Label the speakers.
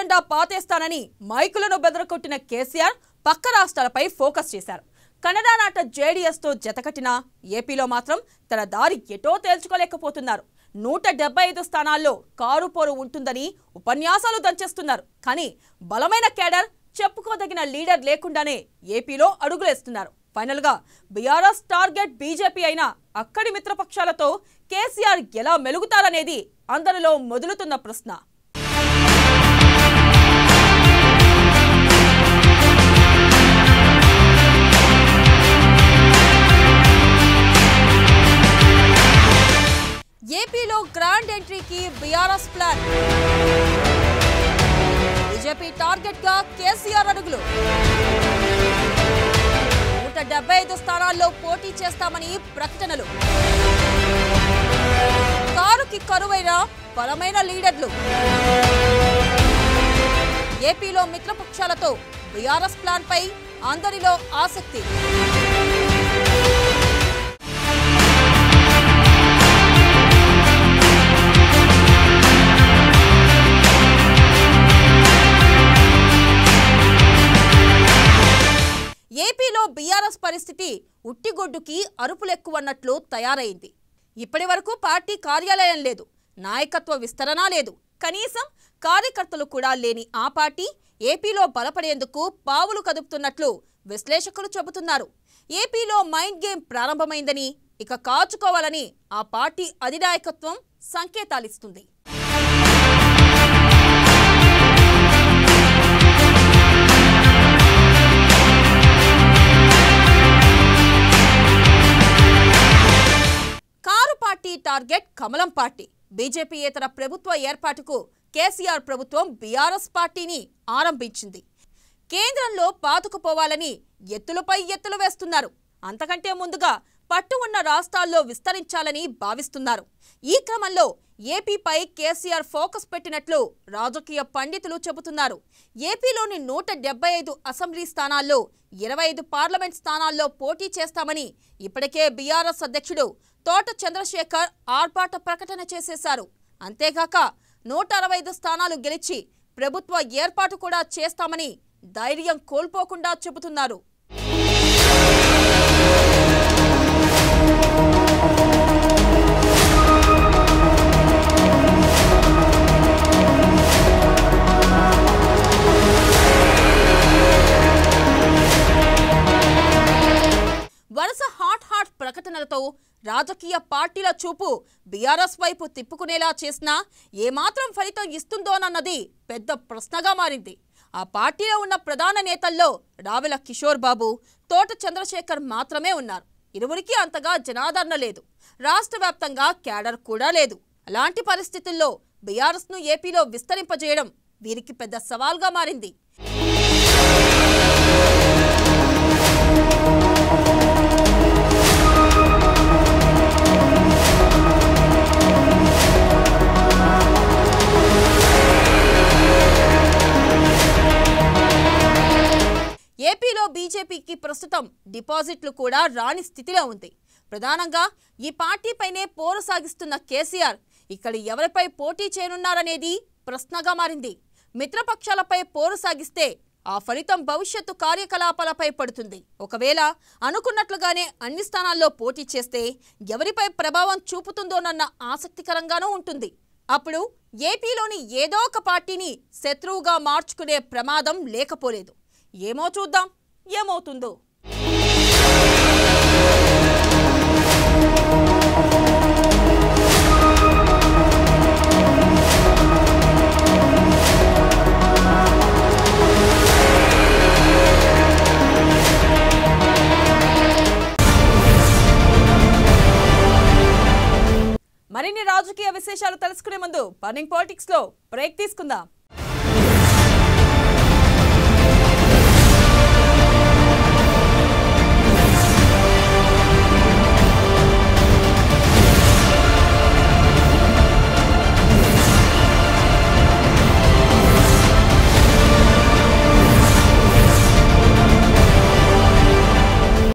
Speaker 1: జెండా పాతేస్తానని మైకులను బెదరకొట్టిన కేసీఆర్ పక్క రాష్ట్రాలపై ఫోకస్ చేశారు. కన్నడ నాట జేడీఎస్ తో జతకట్టిన ఏపీలో మాత్రం తన దారి ఎటో తేల్చుకోలేకపోతున్నారు. 175 స్థానాల్లో కారుపోరు ఉంటుందని ఉపన్యాసాలు దంచేస్తున్నారు. కానీ బలమైన కేడర్, చెప్పుకోదగిన లీడర్ లేకుండానే ఏపీలో అడుగులేస్తున్నారు. ఫైనల్ గా బీఆర్ఎస్ టార్గెట్ బీజేపీ అయినా అక్కడి మిత్రపక్షాలతో కేసీఆర్ ఎలా మెలుగుతారనేది అందరిలో మొదలుతున్న ప్రశ్న. ఏపీలో గ్రాండ్ ఎంట్రీకి బీఆర్ఎస్ ప్లాన్. బీజేపీ టార్గెట్ గా కేసీఆర్ అడుగులు. 175 స్థానాల్లో పోటీ చేస్తామని ప్రకటనలు. కారుకి కరువైన బలమైన లీడర్లు. ఏపీలో మిత్రపక్షాలతో బీఆర్ఎస్ ప్లాన్ పై అందరిలో ఆసక్తి. ఏపీలో బీఆర్ఎస్ పరిస్థితి ఉట్టిగొడ్డుకి అరుపులెక్కువన్నట్లు తయారైంది. ఇప్పటి వరకు పార్టీ కార్యాలయం లేదు, నాయకత్వ విస్తరణ లేదు, కనీసం కార్యకర్తలు కూడా లేని ఆ పార్టీ ఏపీలో బలపడేందుకు పావులు కదుపుతున్నట్లు విశ్లేషకులు చెబుతున్నారు. ఏపీలో మైండ్ గేమ్ ప్రారంభమైందని, ఇక కాచుకోవాలని ఆ పార్టీ అధినాయకత్వం సంకేతాలిస్తుంది. టార్గెట్ కమలం పార్టీ. బీజేపీయేతర ప్రభుత్వ ఏర్పాటుకు కేసీఆర్ ప్రభుత్వం బీఆర్ఎస్ పార్టీని ఆరంభించింది. కేంద్రంలో పాతుకుపోవాలని ఎత్తులపై ఎత్తులు వేస్తున్నారు. అంతకంటే ముందుగా పట్టు ఉన్న రాష్ట్రాల్లో విస్తరించాలని భావిస్తున్నారు. ఈ క్రమంలో ఏపీపై కేసీఆర్ ఫోకస్ పెట్టినట్లు రాజకీయ పండితులు చెబుతున్నారు. ఏపీలోని 175 అసెంబ్లీ స్థానాల్లో 25 పార్లమెంట్ స్థానాల్లో పోటీ చేస్తామని ఇప్పటికే బీఆర్ఎస్ అధ్యక్షుడు తోట చంద్రశేఖర్ ఆర్భాట ప్రకటన చేసేశారు. అంతేగాక 165 స్థానాలు గెలిచి ప్రభుత్వ ఏర్పాటు కూడా చేస్తామని ధైర్యం కోల్పోకుండా చెబుతున్నారు. వరుస హాట్ ప్రకటనలతో రాజకీయ పార్టీల చూపు బీఆర్ఎస్ వైపు తిప్పుకునేలా చేసినా ఏమాత్రం ఫలితం ఇస్తుందోనన్నది పెద్ద ప్రశ్నగా మారింది. ఆ పార్టీలో ఉన్న ప్రధాన నేతల్లో రావెల కిషోర్ బాబు, తోట చంద్రశేఖర్ మాత్రమే ఉన్నారు. ఇరువురికి అంతగా జనాదరణ లేదు. రాష్ట్ర వ్యాప్తంగా క్యాడర్ కూడా లేదు. అలాంటి పరిస్థితుల్లో బీఆర్ఎస్ను ఏపీలో విస్తరింపజేయడం వీరికి పెద్ద సవాల్గా మారింది. ఏపీలో బీజేపీకి ప్రస్తుతం డిపాజిట్లు కూడా రాని స్థితిలో ఉంది. ప్రధానంగా ఈ పార్టీపైనే పోరు సాగిస్తున్న కేసీఆర్ ఇక్కడ ఎవరిపై పోటీ చేయనున్నారనేది ప్రశ్నగా మారింది. మిత్రపక్షాలపై పోరు సాగిస్తే ఆ ఫలితం భవిష్యత్తు కార్యకలాపాలపై పడుతుంది. ఒకవేళ అనుకున్నట్లుగానే అన్ని స్థానాల్లో పోటీ చేస్తే ఎవరిపై ప్రభావం చూపుతుందోనన్న ఆసక్తికరంగానూ ఉంటుంది. అప్పుడు ఏపీలోని ఏదో ఒక పార్టీని శత్రువుగా మార్చుకునే ప్రమాదం లేకపోలేదు. ఏమో చూద్దాం ఏమవుతుందో. మరిన్ని రాజకీయ విశేషాలు తెలుసుకునే ముందు బర్నింగ్ పాలిటిక్స్ లో బ్రేక్ తీసుకుందాం.